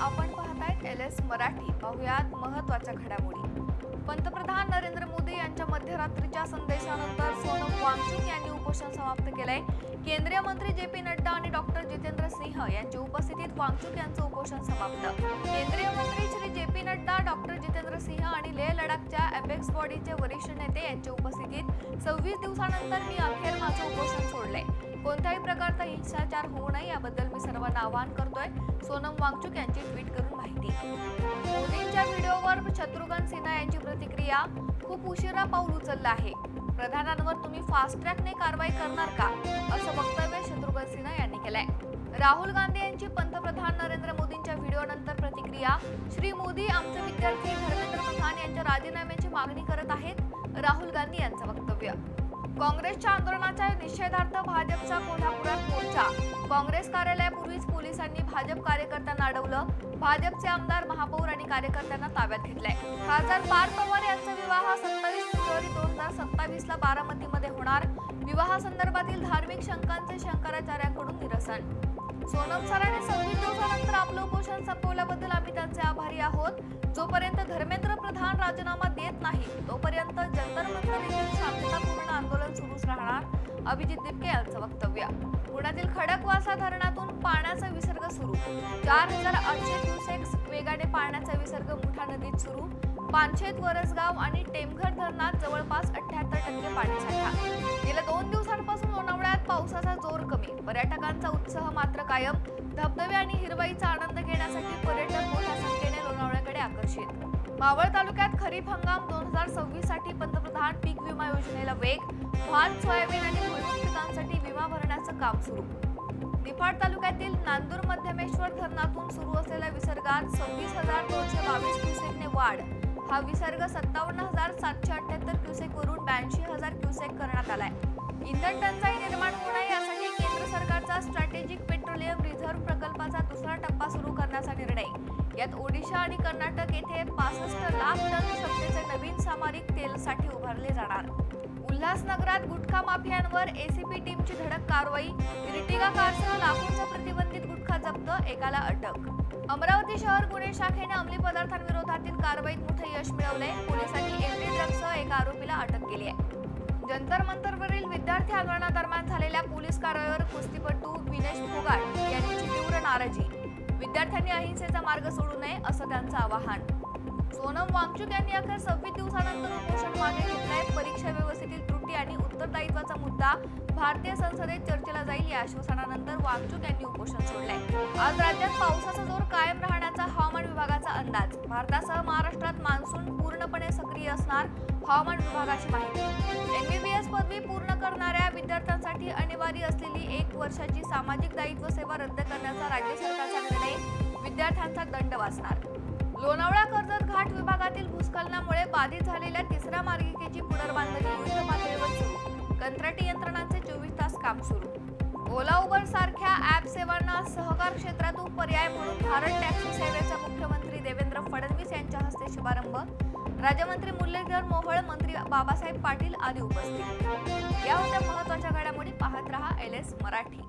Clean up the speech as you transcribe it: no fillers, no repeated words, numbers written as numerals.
आपण पाहतायत LS मराठी. पाहुयात महत्त्वाच्या घडामोडी. पंतप्रधान नरेंद्र मोदी यांच्या मध्यरात्रीच्या संदेशानंतर सोनम वांगचुक यांनी उपोषण समाप्त केलंय. केंद्रीय मंत्री JP नड्डा आणि डॉक्टर जितेंद्र सिंह यांच्या उपस्थितीत वांगचुक यांचं उपोषण समाप्त. केंद्रीय मंत्री श्री JP नड्डा, डॉक्टर जितेंद्र सिंह आणि लेह लडाखच्या अपेक्स बॉडीचे वरिष्ठ नेते यांच्या उपस्थितीत 26 दिवसानंतर मी अखेर माझं उपोषण सोडले. कोणत्याही प्रकारचा हिंसाचार होऊ नये याबद्दल मी सर्वांना आवाहन करतोय. सोनम वांगचुक यांची ट्विट करून माहिती. मोदींच्या व्हिडिओवर शत्रुघ्न सिन्हा यांची प्रतिक्रिया. खूप उशिरा पाऊल उचललं आहे. प्रधानांवर तुम्ही फास्ट ट्रॅकने कारवाई करणार का, असं वक्तव्य शत्रुघ्न सिन्हा यांनी केलंय. राहुल गांधी यांची पंतप्रधान नरेंद्र मोदींच्या व्हिडिओनंतर प्रतिक्रिया. श्री मोदी आमचे विद्यार्थी धर्मेंद्र प्रधान यांच्या राजीनाम्याची मागणी करत आहेत. राहुल गांधी यांचं वक्तव्य. काँग्रेसच्या आंदोलनाच्या निषेधार्थ भाजपचा कोल्हापुरात मोर्चा. काँग्रेस कार्यालयापूर्वीच पोलिसांनी भाजप कार्यकर्त्यांना अडवलं. भाजपचे आमदार, महापौर आणि कार्यकर्त्यांना ताब्यात घेतलंय. खासदार पार्थ पवार यांचा विवाह 27 फेब्रुवारी 2027 ला बारामतीमध्ये होणार. विवाहासंदर्भातील धार्मिक शंकांचे शंकराचार्यांकडून निरसन. सोनम सरांनी 26 दिवसानंतर आपलं उपोषण संपवल्याबद्दल आम्ही त्यांचे आभारी आहोत. जोपर्यंत धर्मेंद्र प्रधान राजीनामा देत नाही तोपर्यंत जंतर मंतर येथील शांततापूर्ण आंदोलन सुरूच राहणार. अभिजित दिपके यांचं वक्तव्य. पुण्यातील खडकवासला धरणातून पाण्याचा विसर्ग सुरू. 4800 क्युसेक्स वेगाने पाण्याचा विसर्ग मुठा नदीत सुरू. पानशेत, वरसगाव आणि टेमघर धरणात जवळपास 78% पाणीसाठा. गेल्या 2 दिवसांपासून लोणावळ्यात पावसाचा जोर कमी. पर्यटकांचा उत्साह मात्र कायम. धबधबे आणि हिरवाईचा आनंद घेण्यासाठी पर्यटक मोठ्या संख्येने लोणावळ्याकडे आकर्षित. मावळ तालुक्यात खरीप हंगाम 2026 साठी पंतप्रधान पीक विमा योजनेला वेग. भात, सोयाबीन आणि भुईमूग पिकांसाठी विमा भरण्याचं काम सुरू. निफाड तालुक्यातील नांदूर मध्यमेश्वर धरणातून सुरू असलेल्या विसर्गात 26,222 क्युसेकने वाढ. हा विसर्ग 57,778 क्युसेक वरून 82,000 क्युसेक करण्यात आलाय. इंधन टंचाई निर्माण होऊ नये यासाठी केंद्र सरकारचा स्ट्रॅटेजिक पेट्रोलियम रिझर्व्ह प्रकल्पाचा दुसरा टप्पा सुरू करण्याचा निर्णय. यात ओडिशा आणि कर्नाटक येथे 65 लाख टन क्षमतेचे नवीन सामरिक तेलसाठी उभारले जाणार. उल्हासनगरात गुटखा माफियांवर ACP टीमची धडक कारवाई. इर्टिगा कारसह लाखोंचा प्रतिबंधित गुटखा जप्त, एकाला अटक. अमरावती शहर गुन्हे शाखेने अंमली पदार्थांविरोधातील कारवाईत मोठे यश मिळवले. पोलिसांनी MD ड्रग्ससह एका आरोपीला अटक केली आहे. जंतर मंतरवरील विद्यार्थी आंदोलनादरम्यान झालेल्या पोलीस कारवाईवर कुस्तीपटू विनेश फोगाट यांची तीव्र नाराजी. विद्यार्थ्यांनी अहिंसेचा मार्ग सोडू नये असं त्यांचं आवाहन. सोनम वांगचुक यांनी अखेर 26 दिवसानंतर उपोषण मागे घेतलंय. परीक्षा व्यवस्थेतील त्रुटी आणि उत्तरदायित्वाचा मुद्दा भारतीय संसदेत चर्चेला जाईल या आश्वासनानंतर वांगचुक यांनी उपोषण सोडलंय. आज राज्यात पावसाचा जोर कायम राहण्याचा हवामान विभागाचा अंदाज. भारतासह महाराष्ट्रात मान्सून पूर्णपणे सक्रिय असणार, हवामान विभागाची माहिती. MBBS पदवी पूर्ण करणाऱ्या विद्यार्थ्यांसाठी अनिवार्य असलेली 1 वर्षाची सामाजिक दायित्व सेवा रद्द करण्याचा राज्य सरकारचा निर्णय. विद्यार्थ्यांचा दंड वाचणार. लोणावळा कर्जत घाट विभागातील भूस्खलनामुळे बाधित झालेल्या 3ऱ्या मार्गिकेची पुनर्बांधणी युद्ध पातळीवर सुरू. कंत्राटी यंत्रणांचे 24 तास काम सुरू. ओला, उबर सारख्या ॲप सेवांना सहकार क्षेत्रातून पर्याय म्हणून भारत टॅक्सी सेवेचा मुख्यमंत्री देवेंद्र फडणवीस यांच्या हस्ते शुभारंभ. राज्यमंत्री मुरलीधर मोहोळ, मंत्री बाबासाहेब पाटील आदी उपस्थित. या होत्या महत्त्वाच्या घडामोडी. पाहत रहा LS मराठी.